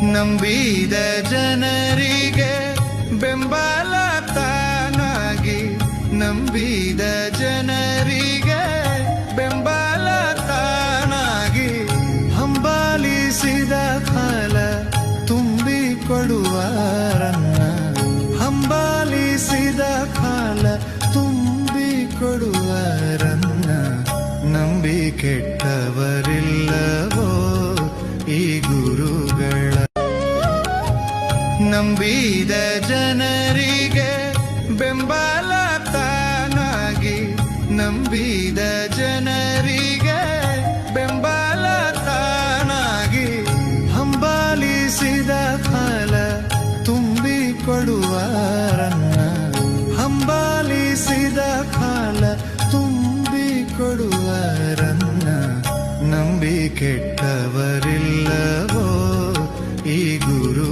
ನಂಬಿದ ಜನರಿಗೆ ಬೆಂಬಲ ತಾನಾಗಿ, ನಂಬಿದ ಜನರಿಗೆ ಬೆಂಬಲ ತಾನಾಗಿ, ಹಂಬಲಿಸಿದ ಫಲ ತುಂಬಿಕೊಡುವರನ್ನ, ಹಂಬಲಿಸಿದ ಫಲ ತುಂಬಿಕೊಡುವರನ್ನ. ನಂಬಿ ಕೆಟ್ಟವರಿಲ್ಲವೋ ಈ ಗುರುಗಳ, ನಂಬಿದ ಜನರಿಗೆ ಬೆಂಬಲ ತಾನಾಗಿ, ನಂಬಿದ ಜನರಿಗೆ ಬೆಂಬಲ ತಾನಾಗಿ, ಹಂಬಲಿಸಿದ ಫಲ ತುಂಬಿಕೊಡುವರನ್ನ, ಹಂಬಲಿಸಿದ ಫಲ ತುಂಬಿಕೊಡುವರನ್ನ. ನಂಬಿ ಕೆಟ್ಟವರಿಲ್ಲವೋ ಈ ಗುರು